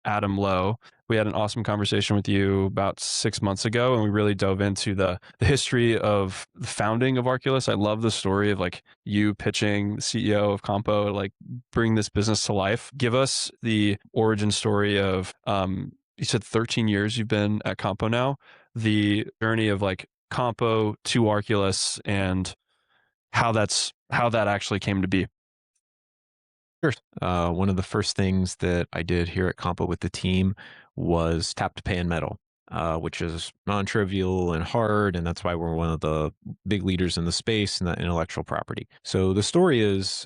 Adam Lowe. We had an awesome conversation with you about 6 months ago, and we really dove into the history of the founding of Arculus. I love the story of like you pitching the CEO of Compo, like bring this business to life. Give us the origin story of, you said 13 years you've been at Compo now, the journey of like Compo to Arculus and how that actually came to be. Sure. One of the first things that I did here at Compo with the team was tap to pay in metal, which is non-trivial and hard, and that's why we're one of the big leaders in the space and the intellectual property. So the story is,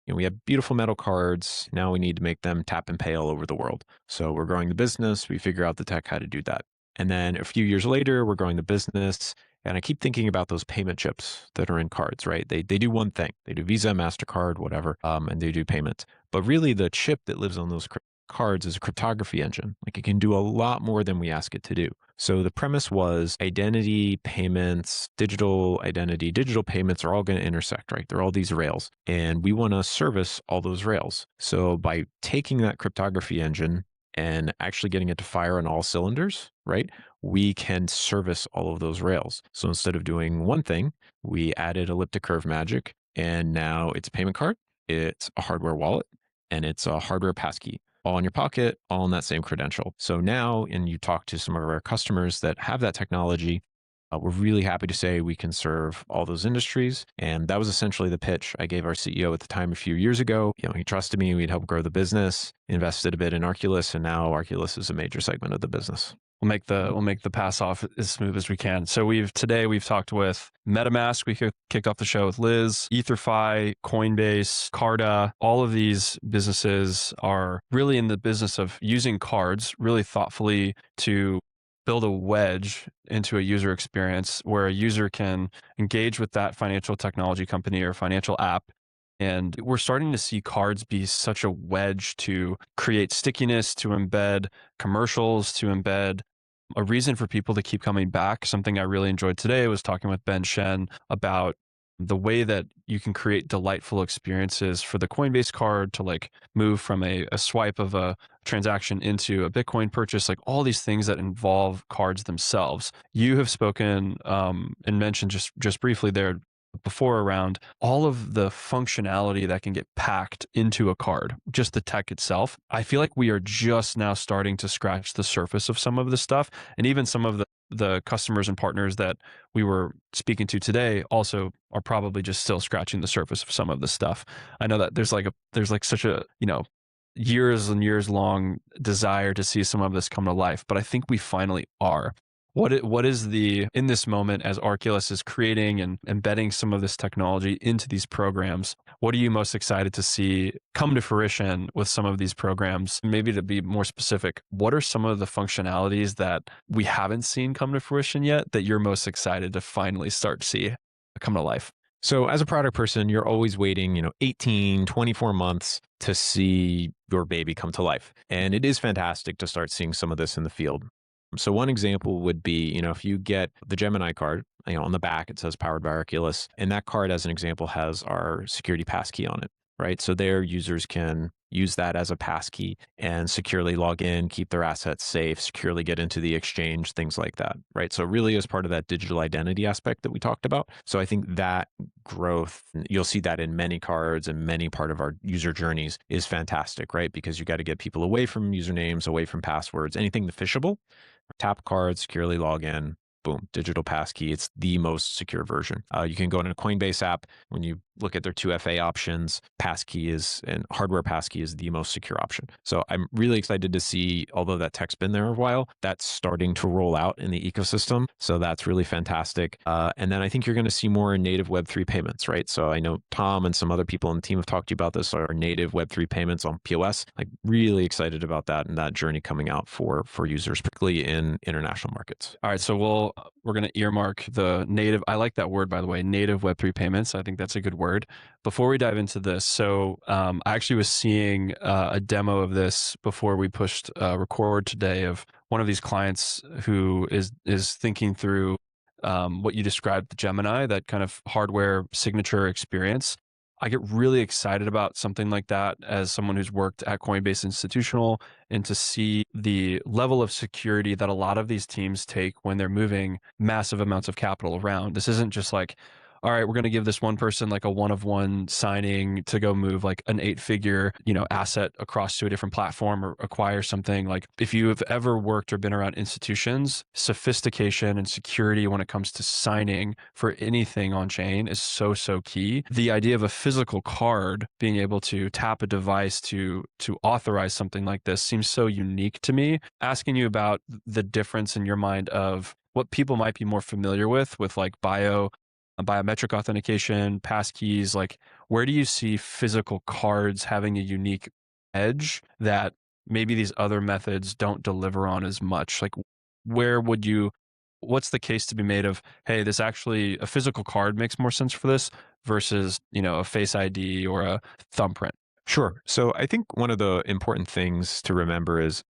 we have beautiful metal cards. Now we need to make them tap and pay all over the world. So we're growing the business. We figure out the tech how to do that. And then a few years later, we're growing the business. And I keep thinking about those payment chips that are in cards, right? They do one thing. They do Visa, MasterCard, whatever, and they do payments. But really the chip that lives on those cards is a cryptography engine. Like it can do a lot more than we ask it to do. So the premise was identity, payments, digital identity, digital payments are all going to intersect, right? They're all these rails. And we want to service all those rails. So by taking that cryptography engine and actually getting it to fire on all cylinders, right? We can service all of those rails. So instead of doing one thing, we added elliptic curve magic, and now it's a payment card, it's a hardware wallet, and it's a hardware passkey, all in your pocket, all in that same credential. So now, and you talk to some of our customers that have that technology, we're really happy to say we can serve all those industries. And that was essentially the pitch I gave our CEO at the time a few years ago. He trusted me, we'd help grow the business, invested a bit in Arculus, and now Arculus is a major segment of the business. We'll make the pass off as smooth as we can. So today we've talked with MetaMask. We kicked off the show with Liz, EtherFi, Coinbase, Carta. All of these businesses are really in the business of using cards really thoughtfully to build a wedge into a user experience where a user can engage with that financial technology company or financial app. And we're starting to see cards be such a wedge to create stickiness, to embed commercials, to embed a reason for people to keep coming back. Something I really enjoyed today was talking with Ben Shen about the way that you can create delightful experiences for the Coinbase card to like move from a swipe of a transaction into a Bitcoin purchase, like all these things that involve cards themselves. You have spoken and mentioned just briefly there before around all of the functionality that can get packed into a card, just the tech itself. I feel like we are just now starting to scratch the surface of some of this stuff. And even some of the customers and partners that we were speaking to today also are probably just still scratching the surface of some of this stuff. I know that there's like such a, years and years long desire to see some of this come to life, but I think we finally are. What is in this moment as Arculus is creating and embedding some of this technology into these programs, what are you most excited to see come to fruition with some of these programs? Maybe to be more specific, what are some of the functionalities that we haven't seen come to fruition yet that you're most excited to finally start to see come to life? So as a product person, you're always waiting, 18, 24 months to see your baby come to life. And it is fantastic to start seeing some of this in the field. So one example would be, if you get the Gemini card, on the back, it says powered by Arculus. And that card, as an example, has our security passkey on it, right? So their users can use that as a passkey and securely log in, keep their assets safe, securely get into the exchange, things like that, right? So really as part of that digital identity aspect that we talked about. So I think that growth, you'll see that in many cards and many part of our user journeys is fantastic, right? Because you got to get people away from usernames, away from passwords, anything phishable. Tap card, securely log in, boom, digital passkey. It's the most secure version. You can go to a Coinbase app. When you look at their 2FA options, passkey and hardware passkey is the most secure option. So I'm really excited to see, although that tech's been there a while, that's starting to roll out in the ecosystem. So that's really fantastic. And then I think you're going to see more native Web3 payments, right? So I know Tom and some other people on the team have talked to you about this, our native Web3 payments on POS. Like really excited about that and that journey coming out for users, particularly in international markets. All right, so we're going to earmark the native. I like that word, by the way, native Web3 payments. I think that's a good word. Before we dive into this, so I actually was seeing a demo of this before we pushed record today of one of these clients who is thinking through what you described, the Gemini, that kind of hardware signature experience. I get really excited about something like that as someone who's worked at Coinbase Institutional, and to see the level of security that a lot of these teams take when they're moving massive amounts of capital around. This isn't just like, all right, we're going to give this one person like a one-of-one signing to go move like an 8-figure, asset across to a different platform or acquire something. Like, if you have ever worked or been around institutions, sophistication and security when it comes to signing for anything on chain is so, so key. The idea of a physical card, being able to tap a device to authorize something like this, seems so unique to me. Asking you about the difference in your mind of what people might be more familiar with like biometric authentication, passkeys, like, where do you see physical cards having a unique edge that maybe these other methods don't deliver on as much? Like, what's the case to be made of, hey, this actually, a physical card makes more sense for this versus, a Face ID or a thumbprint? Sure. So I think one of the important things to remember is,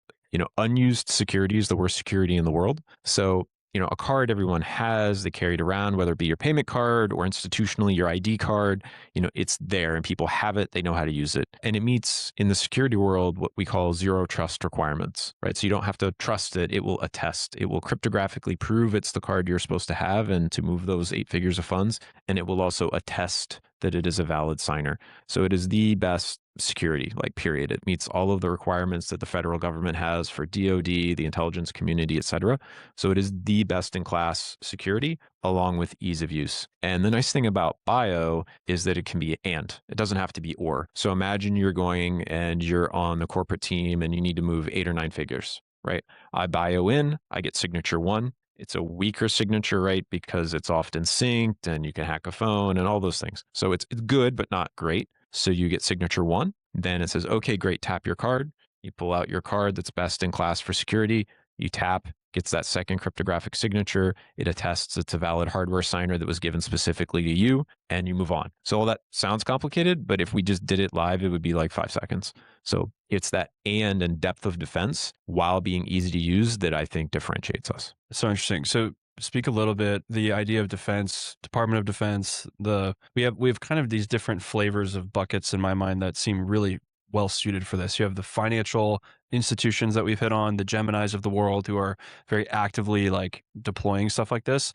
unused security is the worst security in the world. So, a card everyone has, they carry it around, whether it be your payment card or institutionally your ID card, it's there and people have it, they know how to use it. And it meets in the security world what we call zero trust requirements, right? So you don't have to trust it. It will attest. It will cryptographically prove it's the card you're supposed to have and to move those 8 figures of funds. And it will also attest that it is a valid signer. So it is the best security, like, period. It meets all of the requirements that the federal government has for DoD, the intelligence community, et cetera. So it is the best in class security, along with ease of use. And the nice thing about bio is that it can be and. It doesn't have to be or. So imagine you're going and you're on the corporate team and you need to move 8 or 9 figures, right? I bio in, I get signature 1. It's a weaker signature, right? Because it's often synced and you can hack a phone and all those things. So it's good, but not great. So you get signature 1. Then it says, okay, great, tap your card. You pull out your card that's best in class for security. You tap, gets that second cryptographic signature. It attests it's a valid hardware signer that was given specifically to you, and you move on. So all that sounds complicated, but if we just did it live, it would be like 5 seconds. So it's that and depth of defense while being easy to use that I think differentiates us. So interesting. So speak a little bit, the idea of defense, Department of Defense, we have kind of these different flavors of buckets in my mind that seem really well suited for this. You have the financial institutions that we've hit on, the Geminis of the world, who are very actively like deploying stuff like this.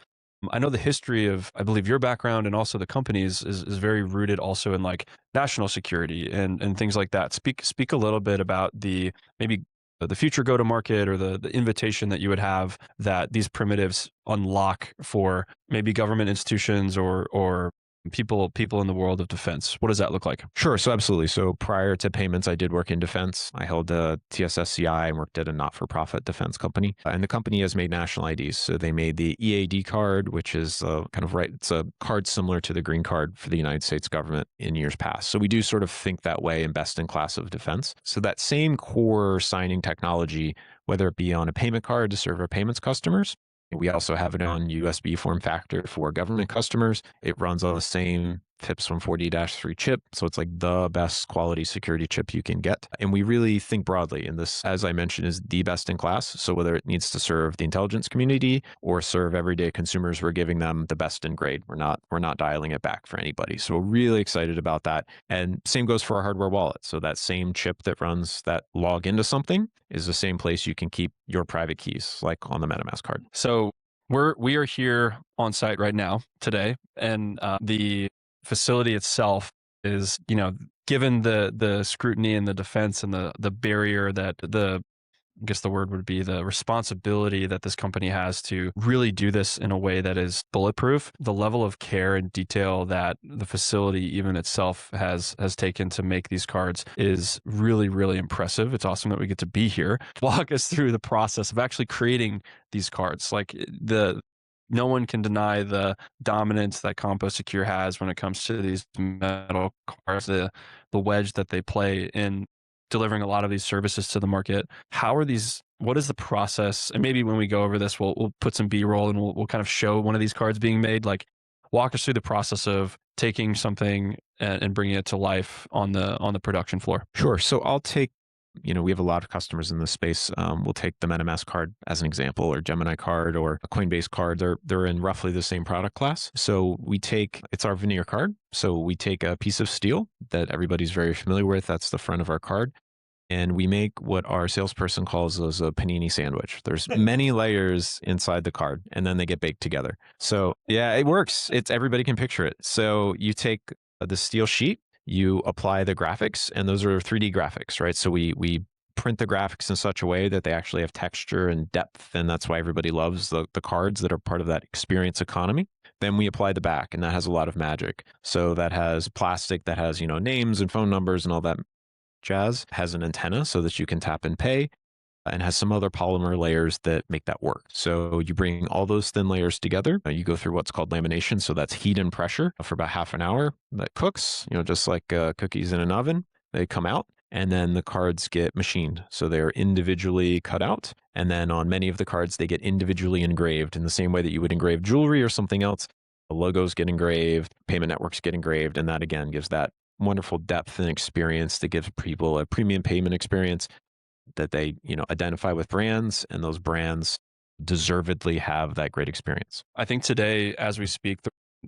I know the history of, I believe, your background and also the company's is very rooted also in like national security and things like that. Speak a little bit about maybe the future go-to-market or the invitation that you would have that these primitives unlock for maybe government institutions or people in the world of defense. What does that look like? Sure. So absolutely. So prior to payments, I did work in defense. I held a TSSCI and worked at a not-for-profit defense company. And the company has made national IDs. So they made the EAD card, which is it's a card similar to the green card for the United States government in years past. So we do sort of think that way in best in class of defense. So that same core signing technology, whether it be on a payment card to serve our payments customers, we also have it on USB form factor for government customers. It runs on the same FIPS 140-3 chip. So it's like the best quality security chip you can get. And we really think broadly. And this, as I mentioned, is the best in class. So whether it needs to serve the intelligence community or serve everyday consumers, we're giving them the best in grade. We're not dialing it back for anybody. So we're really excited about that. And same goes for our hardware wallet. So that same chip that runs that log into something is the same place you can keep your private keys, like on the MetaMask card. So we are here on site right now today, and the facility itself is, given the scrutiny and the defense and the barrier that I guess the word would be the responsibility that this company has to really do this in a way that is bulletproof. The level of care and detail that the facility even itself has taken to make these cards is really, really impressive. It's awesome that we get to be here. Walk us through the process of actually creating these cards. Like, no one can deny the dominance that CompoSecure has when it comes to these metal cards, the wedge that they play in delivering a lot of these services to the market. What is the process? And maybe when we go over this, we'll put some B-roll and we'll kind of show one of these cards being made. Like, walk us through the process of taking something and bringing it to life on the production floor. Sure. So I'll take we have a lot of customers in this space. We'll take the MetaMask card as an example, or Gemini card, or a Coinbase card. They're in roughly the same product class. So it's our veneer card. So we take a piece of steel that everybody's very familiar with. That's the front of our card. And we make what our salesperson calls as a panini sandwich. There's many layers inside the card, and then they get baked together. So yeah, it works. Everybody can picture it. So you take the steel sheet, you apply the graphics, and those are 3D graphics, right? So we print the graphics in such a way that they actually have texture and depth, and that's why everybody loves the cards that are part of that experience economy. Then we apply the back, and that has a lot of magic. So that has plastic that has, names and phone numbers and all that jazz, has an antenna so that you can tap and pay, and has some other polymer layers that make that work. So you bring all those thin layers together. You go through what's called lamination. So that's heat and pressure for about half an hour. That cooks, just like cookies in an oven. They come out, and then the cards get machined. So they're individually cut out. And then on many of the cards, they get individually engraved in the same way that you would engrave jewelry or something else. The logos get engraved, payment networks get engraved, and that again gives that wonderful depth and experience that gives people a premium payment experience that they, identify with brands, and those brands deservedly have that great experience. I think today, as we speak,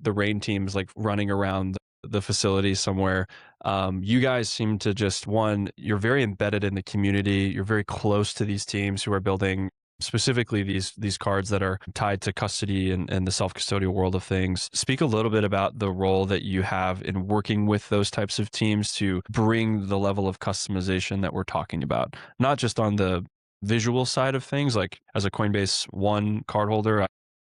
the RAIN team is like running around the facility somewhere. You guys seem to you're very embedded in the community. You're very close to these teams who are building specifically these cards that are tied to custody and the self-custodial world of things. Speak a little bit about the role that you have in working with those types of teams to bring the level of customization that we're talking about, not just on the visual side of things. Like as a Coinbase One cardholder, I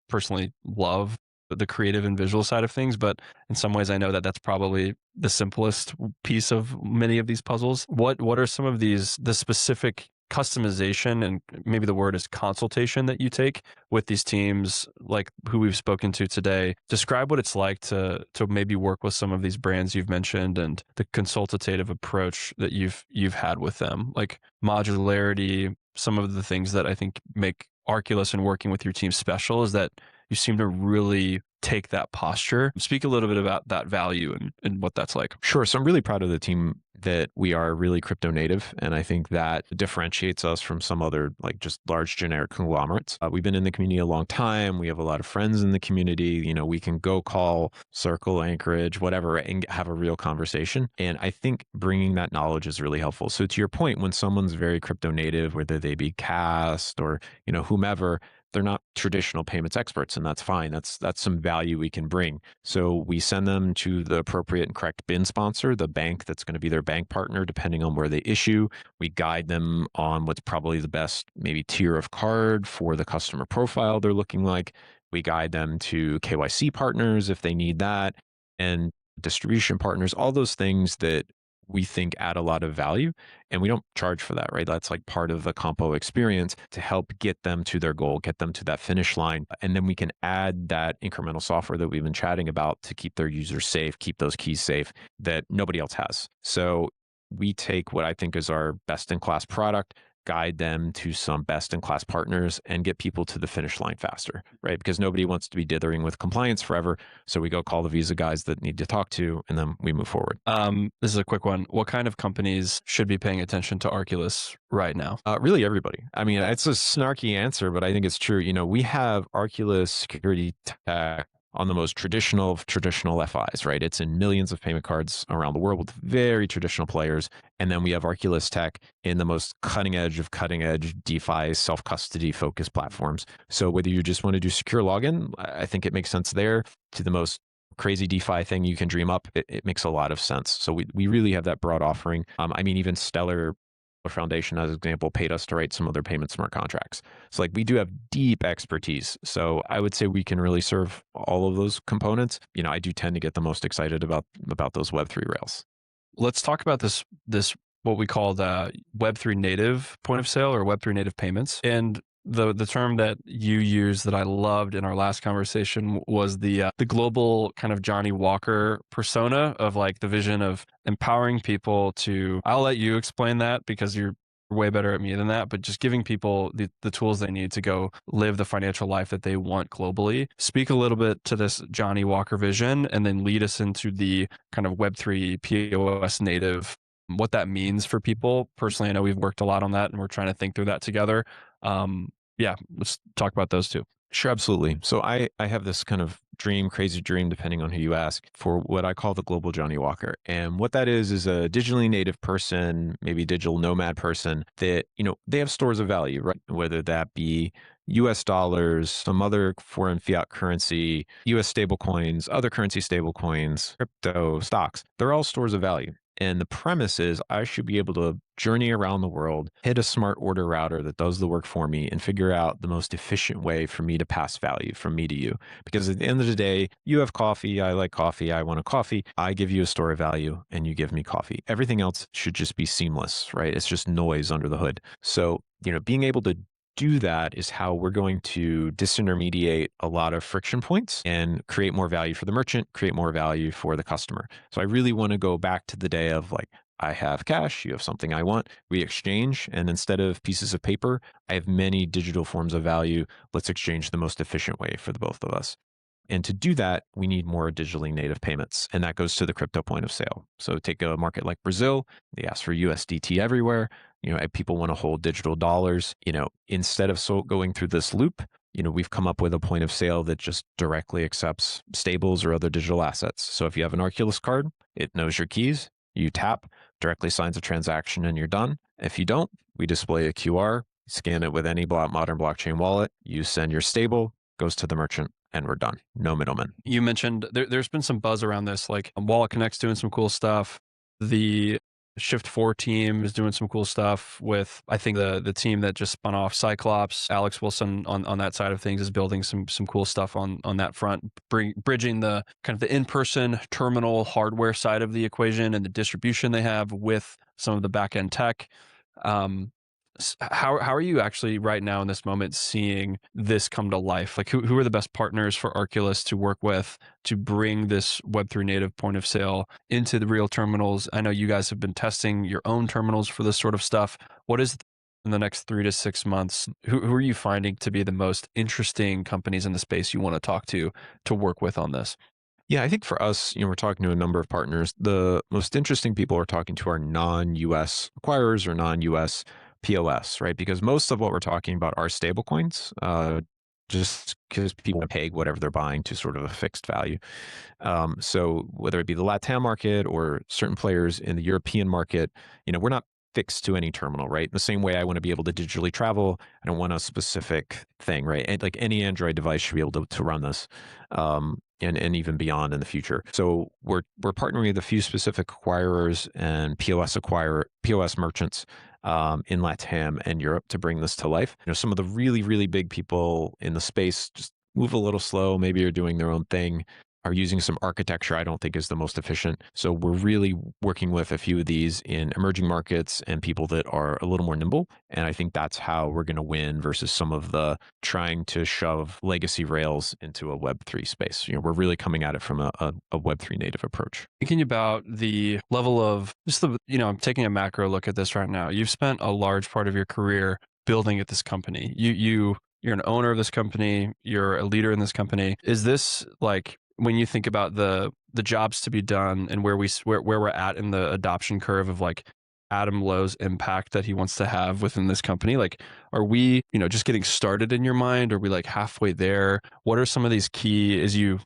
personally love the creative and visual side of things, but in some ways I know that that's probably the simplest piece of many of these puzzles. What are some of the specific customization, and maybe the word is consultation, that you take with these teams, like who we've spoken to today? Describe what it's like to maybe work with some of these brands you've mentioned, and the consultative approach that you've had with them, like modularity. Some of the things that I think make Arculus and working with your team special is that you seem to really take that posture. Speak a little bit about that value and what that's like. Sure. So I'm really proud of the team that we are really crypto native. And I think that differentiates us from some other like just large generic conglomerates. We've been in the community a long time. We have a lot of friends in the community. We can go call Circle, Anchorage, whatever, and have a real conversation. And I think bringing that knowledge is really helpful. So to your point, when someone's very crypto native, whether they be Cast or, whomever, they're not traditional payments experts, and that's fine. That's some value we can bring. So we send them to the appropriate and correct BIN sponsor, the bank that's going to be their bank partner, depending on where they issue. We guide them on what's probably the best maybe tier of card for the customer profile they're looking like. We guide them to KYC partners if they need that, and distribution partners, all those things that we think add a lot of value, and we don't charge for that, right? That's like part of the Compo experience to help get them to their goal, get them to that finish line. And then we can add that incremental software that we've been chatting about to keep their users safe, keep those keys safe that nobody else has. So we take what I think is our best in class product, guide them to some best in class partners, and get people to the finish line faster, right? Because nobody wants to be dithering with compliance forever. So we go call the Visa guys that need to talk to, and then we move forward. This is a quick one. What kind of companies should be paying attention to Arculus right now? Really everybody. I mean, it's a snarky answer, but I think it's true. We have Arculus security tech on the most traditional of traditional FIs, right? It's in millions of payment cards around the world with very traditional players. And then we have Arculus tech in the most cutting edge of cutting edge DeFi self-custody focused platforms. So whether you just want to do secure login, I think it makes sense there, to the most crazy DeFi thing you can dream up, it makes a lot of sense. So we really have that broad offering. Even Stellar Foundation, as an example, paid us to write some of their payment smart contracts. So we do have deep expertise. So I would say we can really serve all of those components. I do tend to get the most excited about those Web3 rails. Let's talk about this what we call the Web3 native point of sale, or Web3 native payments. And the term that you used that I loved in our last conversation was the global kind of Johnny Walker persona of the vision of empowering people to, I'll let you explain that because you're way better at me than that, but just giving people the tools they need to go live the financial life that they want globally. Speak a little bit to this Johnny Walker vision, and then lead us into the kind of Web3 POS native what that means for people. Personally, I know we've worked a lot on that and we're trying to think through that together. Yeah, let's talk about those two. Sure, absolutely. So I have this kind of dream, crazy dream, depending on who you ask, for what I call the global Johnny Walker. And what that is a digitally native person, maybe digital nomad person that, they have stores of value, right? Whether that be US dollars, some other foreign fiat currency, US stablecoins, other currency stablecoins, crypto, stocks, they're all stores of value. And the premise is I should be able to journey around the world, hit a smart order router that does the work for me, and figure out the most efficient way for me to pass value from me to you. Because at the end of the day, you have coffee, I like coffee, I want a coffee, I give you a store of value, and you give me coffee. Everything else should just be seamless, right? It's just noise under the hood. So, being able to do that is how we're going to disintermediate a lot of friction points and create more value for the merchant, create more value for the customer. So I really want to go back to the day of like, I have cash, you have something I want, we exchange. And instead of pieces of paper, I have many digital forms of value. Let's exchange the most efficient way for the both of us. And to do that, we need more digitally native payments. And that goes to the crypto point of sale. So take a market like Brazil, they ask for USDT everywhere. People want to hold digital dollars. Instead of going through this loop, we've come up with a point of sale that just directly accepts stables or other digital assets. So if you have an Arculus card, it knows your keys, you tap, directly signs a transaction, and you're done. If you don't, we display a QR, scan it with any modern blockchain wallet, you send your stable, goes to the merchant, and we're done. No middleman. You mentioned there's been some buzz around this, like Wallet Connect's doing some cool stuff. The Shift 4 team is doing some cool stuff with, I think the team that just spun off Cyclops, Alex Wilson on that side of things is building some cool stuff on that front, bridging the kind of the in-person terminal hardware side of the equation and the distribution they have with some of the back-end tech. How are you actually right now in this moment seeing this come to life? Like who are the best partners for Arculus to work with to bring this Web3 native point of sale into the real terminals? I know you guys have been testing your own terminals for this sort of stuff. What is in the next 3 to 6 months? Who are you finding to be the most interesting companies in the space you want to talk to work with on this? Yeah, I think for us, we're talking to a number of partners. The most interesting people we're talking to are non-US acquirers or non-US POS, right? Because most of what we're talking about are stablecoins, just because people peg whatever they're buying to sort of a fixed value. So whether it be the LATAM market or certain players in the European market, we're not fixed to any terminal, right? In the same way I want to be able to digitally travel, I don't want a specific thing, right? And like any Android device should be able to run this. And even beyond in the future. So we're partnering with a few specific acquirers and POS merchants in LATAM and Europe to bring this to life. Some of the really, really big people in the space just move a little slow, maybe are doing their own thing, are using some architecture I don't think is the most efficient. So we're really working with a few of these in emerging markets and people that are a little more nimble. And I think that's how we're going to win versus some of the trying to shove legacy rails into a Web3 space. We're really coming at it from a Web3 native approach. Thinking about the level of just I'm taking a macro look at this right now. You've spent a large part of your career building at this company. You're an owner of this company. You're a leader in this company. Is this like, when you think about the jobs to be done and where we're at in the adoption curve of like Adam Lowe's impact that he wants to have within this company, like, are we, just getting started in your mind? Are we like halfway there? What are some of these key, as you're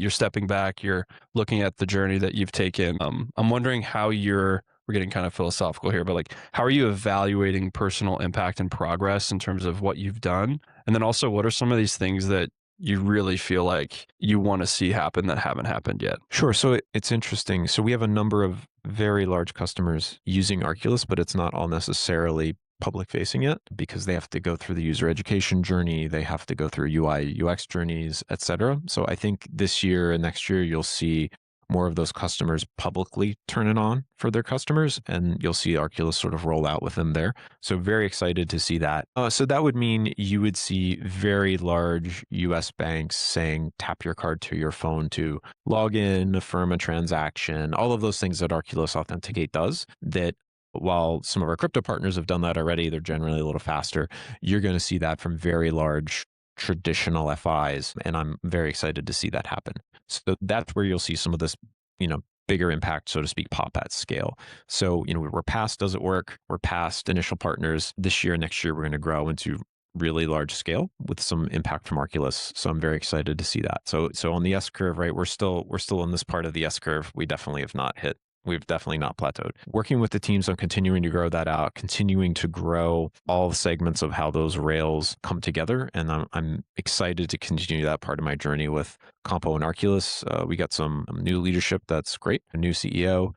stepping back, you're looking at the journey that you've taken? I'm wondering how we're getting kind of philosophical here, but like, how are you evaluating personal impact and progress in terms of what you've done? And then also, what are some of these things that you really feel like you want to see happen that haven't happened yet? Sure. So it's interesting. So we have a number of very large customers using Arculus, but it's not all necessarily public facing yet because they have to go through the user education journey. They have to go through UI, UX journeys, et cetera. So I think this year and next year, you'll see more of those customers publicly turn it on for their customers, and you'll see Arculus sort of roll out with them there. So very excited to see that. So that would mean you would see very large US banks saying, tap your card to your phone to log in, affirm a transaction, all of those things that Arculus Authenticate does, that while some of our crypto partners have done that already, they're generally a little faster. You're going to see that from very large traditional FIs, and I'm very excited to see that happen. So that's where you'll see some of this, bigger impact, so to speak, pop at scale. So, we're past does it work? We're past initial partners. This year, next year, we're going to grow into really large scale with some impact from Arculus. So I'm very excited to see that. So on the S curve, right, we're still in this part of the S curve. We've definitely not plateaued. Working with the teams on continuing to grow that out, continuing to grow all the segments of how those rails come together. And I'm excited to continue that part of my journey with Compo and Arculus. We got some new leadership that's great, a new CEO,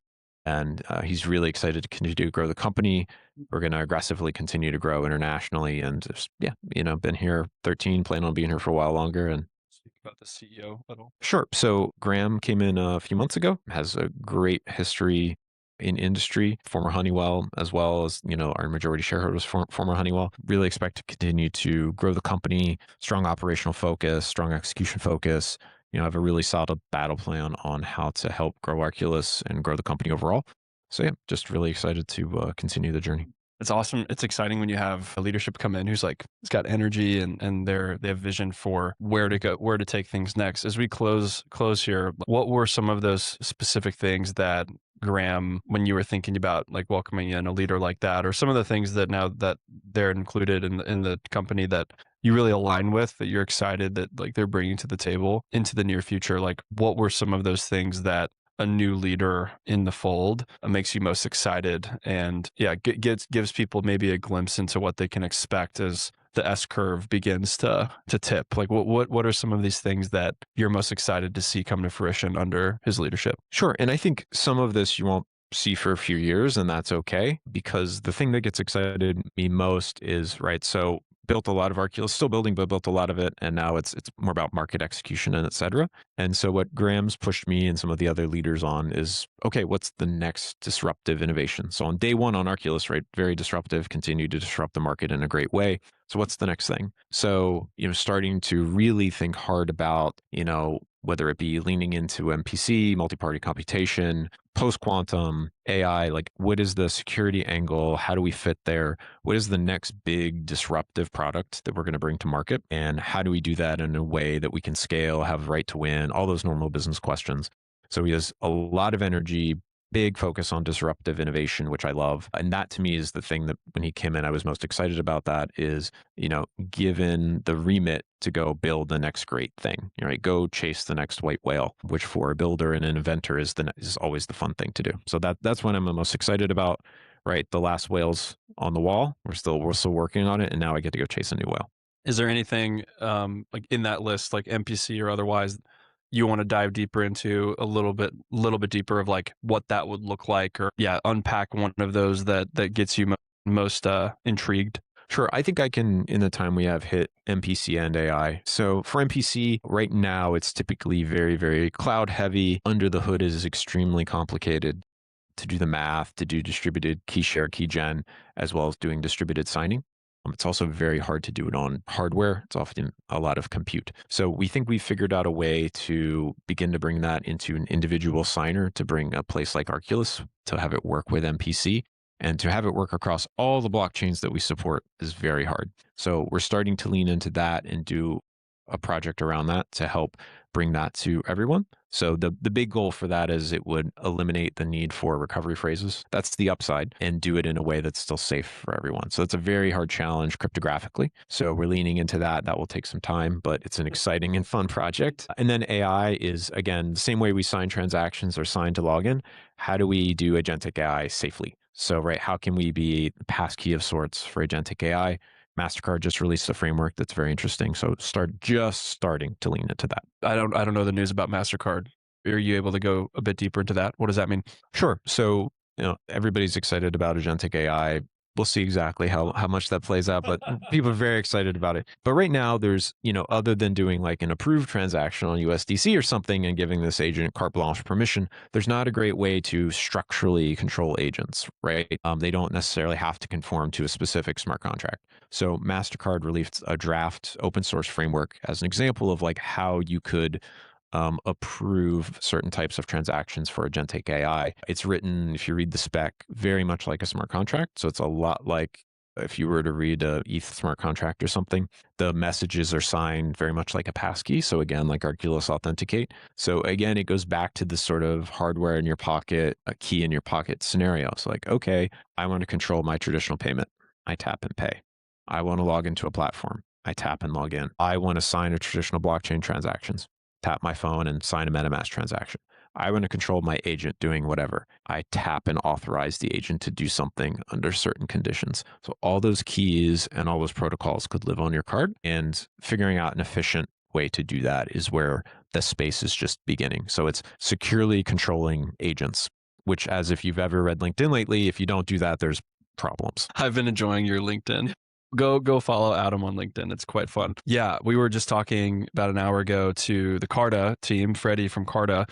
and he's really excited to continue to grow the company. We're going to aggressively continue to grow internationally, and just, been here 13, plan on being here for a while longer. And speak about the CEO a little. Sure. So Graham came in a few months ago, has a great history in industry, former Honeywell, as well as, our majority shareholders, former Honeywell. Really expect to continue to grow the company, strong operational focus, strong execution focus. Have a really solid battle plan on how to help grow Arculus and grow the company overall. So yeah, just really excited to continue the journey. It's awesome. It's exciting when you have a leadership come in who's like, it's got energy and they have vision for where to go, where to take things next. As we close here, what were some of those specific things that Graham, when you were thinking about like welcoming in a leader like that, or some of the things that now that they're included in the company that you really align with, that you're excited that like they're bringing to the table into the near future? Like, what were some of those things that a new leader in the fold makes you most excited, and gives people maybe a glimpse into what they can expect as the S curve begins to tip? Like, what are some of these things that you're most excited to see come to fruition under his leadership? Sure. And I think some of this you won't see for a few years, and that's okay, because the thing that gets excited me most is, right, so built a lot of Arculus, still building, but built a lot of it. And now it's more about market execution and et cetera. And so what Graham's pushed me and some of the other leaders on is, okay, what's the next disruptive innovation? So on day one on Arculus, right, very disruptive, continue to disrupt the market in a great way. So what's the next thing? So, starting to really think hard about, whether it be leaning into MPC, multi-party computation, post-quantum, AI, like what is the security angle? How do we fit there? What is the next big disruptive product that we're going to bring to market? And how do we do that in a way that we can scale, have a right to win, all those normal business questions. So he has a lot of energy, big focus on disruptive innovation, which I love. And that to me is the thing that when he came in, I was most excited about. That is, given the remit to go build the next great thing, right? Go chase the next white whale, which for a builder and an inventor is always the fun thing to do. So that's what I'm the most excited about, right? The last whale's on the wall. We're still working on it. And now I get to go chase a new whale. Is there anything like in that list, like MPC or otherwise, you want to dive deeper into a little bit deeper of like what that would look like, or unpack one of those that gets you most intrigued? Sure. I think I can, in the time we have, hit MPC and AI. So for MPC, right now, it's typically very, very cloud heavy. Under the hood is extremely complicated to do the math, to do distributed key share, key gen, as well as doing distributed signing. It's also very hard to do it on hardware. It's often a lot of compute. So we think we've figured out a way to begin to bring that into an individual signer, to bring a place like Arculus to have it work with MPC. And to have it work across all the blockchains that we support is very hard. So we're starting to lean into that and do a project around that to help bring that to everyone. So the big goal for that is it would eliminate the need for recovery phrases. That's the upside, and do it in a way that's still safe for everyone. So it's a very hard challenge cryptographically. So we're leaning into that. That will take some time, but it's an exciting and fun project. And then AI is, again, the same way we sign transactions or sign to login. How do we do agentic AI safely? So, right, how can we be the passkey of sorts for agentic AI? MasterCard just released a framework that's very interesting. So starting to lean into that. I don't know the news about MasterCard. Are you able to go a bit deeper into that? What does that mean? Sure. So, everybody's excited about agentic AI. We'll see exactly how much that plays out, but people are very excited about it. But right now there's, other than doing like an approved transaction on USDC or something and giving this agent carte blanche permission, there's not a great way to structurally control agents, right? They don't necessarily have to conform to a specific smart contract. So MasterCard released a draft open source framework as an example of like how you could approve certain types of transactions for agentic AI. It's written, if you read the spec, very much like a smart contract. So it's a lot like If you were to read a ETH smart contract or something, the messages are signed very much like a passkey. So again, like Arculus authenticate. So again, it goes back to this sort of hardware in your pocket, a key in your pocket scenario. So like, okay, I want to control my traditional payment. I tap and pay. I want to log into a platform. I tap and log in. I want to sign a traditional blockchain transactions. Tap my phone and sign a MetaMask transaction. I want to control my agent doing whatever. I tap and authorize the agent to do something under certain conditions. So all those keys and all those protocols could live on your card, and figuring out an efficient way to do that is where the space is just beginning. So it's securely controlling agents, which, as if you've ever read LinkedIn lately, if you don't do that, there's problems. I've been enjoying your LinkedIn. Go follow Adam on LinkedIn. It's quite fun. Yeah, we were just talking about an hour ago to the Carta team, Freddie from Carta,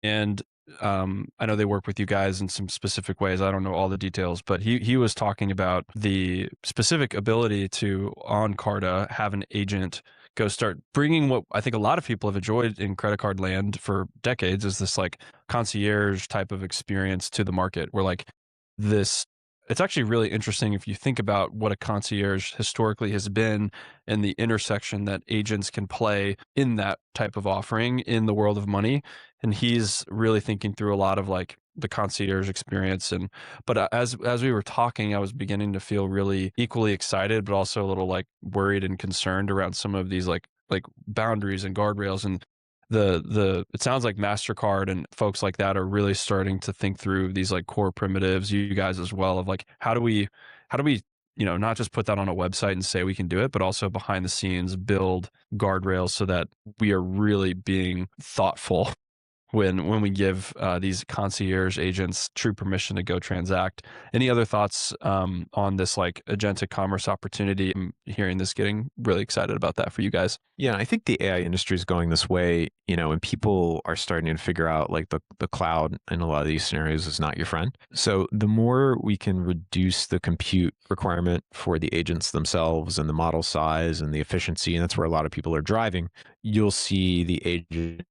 and I know they work with you guys in some specific ways. I don't know all the details, but he was talking about the specific ability to, on Carta, have an agent go start bringing what I think a lot of people have enjoyed in credit card land for decades, is this like concierge type of experience to the market, where like this, it's actually really interesting if you think about what a concierge historically has been and the intersection that agents can play in that type of offering in the world of money. And he's really thinking through a lot of like the concierge experience. And but as we were talking, I was beginning to feel really equally excited, but also a little like worried and concerned around some of these like boundaries and guardrails. And it sounds like MasterCard and folks like that are really starting to think through these like core primitives, you guys as well, of like how do we not just put that on a website and say we can do it, but also behind the scenes build guardrails so that we are really being thoughtful when we give these concierge agents true permission to go transact. Any other thoughts on this like agentic commerce opportunity? I'm hearing this, getting really excited about that for you guys. Yeah, I think the AI industry is going this way, and people are starting to figure out like the cloud in a lot of these scenarios is not your friend. So the more we can reduce the compute requirement for the agents themselves and the model size and the efficiency, and that's where a lot of people are driving, you'll see the agents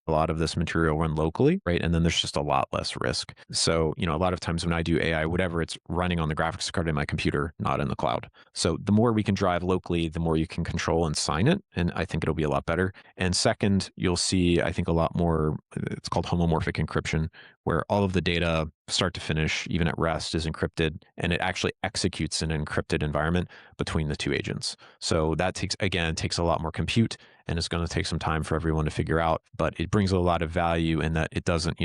a lot of this material run locally, right? And then there's just a lot less risk. So, a lot of times when I do AI, whatever, it's running on the graphics card in my computer, not in the cloud. So the more we can drive locally, the more you can control and sign it. And I think it'll be a lot better. And second, you'll see, I think, a lot more, it's called homomorphic encryption, where all of the data start to finish, even at rest, is encrypted, and it actually executes in an encrypted environment between the two agents. So that takes a lot more compute, and it's going to take some time for everyone to figure out, but it brings a lot of value in that it doesn't,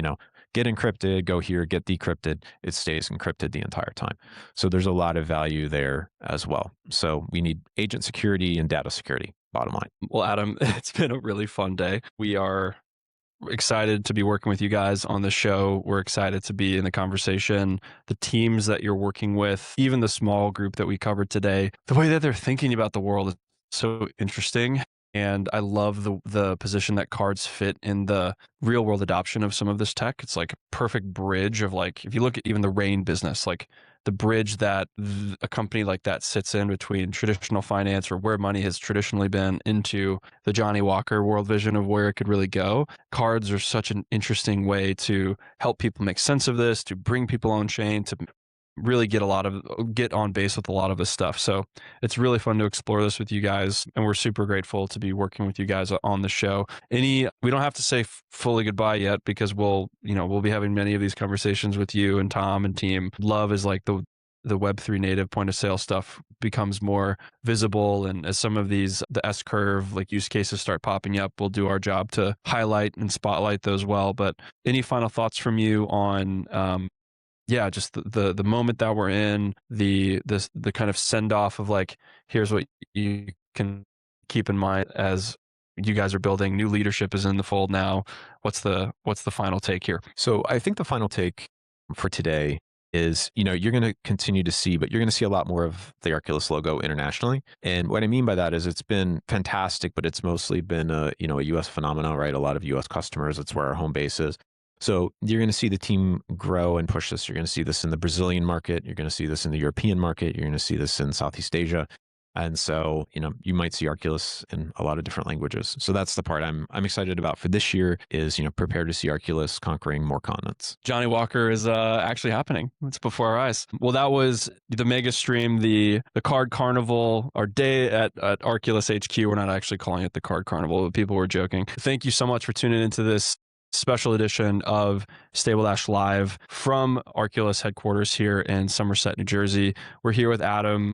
get encrypted, go here, get decrypted. It stays encrypted the entire time. So there's a lot of value there as well. So we need agent security and data security, bottom line. Well, Adam, it's been a really fun day. We are excited to be working with you guys on the show. We're excited to be in the conversation. The teams that you're working with, even the small group that we covered today, the way that they're thinking about the world is so interesting. And I love the position that cards fit in the real world adoption of some of this tech. It's like a perfect bridge of like, if you look at even the Rain business, like the bridge that a company like that sits in between traditional finance, or where money has traditionally been, into the Johnny Walker world vision of where it could really go. Cards are such an interesting way to help people make sense of this, to bring people on chain, to really get on base with a lot of this stuff. So it's really fun to explore this with you guys, and we're super grateful to be working with you guys on the show. We don't have to say fully goodbye yet, because we'll be having many of these conversations with you and Tom and team. Love is like the Web3 native point of sale stuff becomes more visible, and as some of the S curve like use cases start popping up, we'll do our job to highlight and spotlight those well. But any final thoughts from you on just the moment that we're in, the kind of send off of like, here's what you can keep in mind as you guys are building, new leadership is in the fold now. What's the final take here? So I think the final take for today is, you're going to continue to see, but you're going to see a lot more of the Arculus logo internationally. And what I mean by that is it's been fantastic, but it's mostly been a US phenomenon, right? A lot of US customers, that's where our home base is. So you're going to see the team grow and push this. You're going to see this in the Brazilian market. You're going to see this in the European market. You're going to see this in Southeast Asia. And so, you might see Arculus in a lot of different languages. So that's the part I'm excited about for this year is, prepare to see Arculus conquering more continents. Johnny Walker is actually happening. It's before our eyes. Well, that was the mega stream, the Card Carnival, our day at Arculus HQ. We're not actually calling it the Card Carnival, but people were joking. Thank you so much for tuning into this special edition of Stabledash Live from Arculus headquarters here in Somerset, New Jersey. We're here with Adam.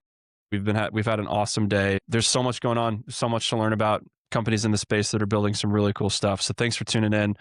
We've had an awesome day. There's so much going on, so much to learn about companies in the space that are building some really cool stuff. So thanks for tuning in.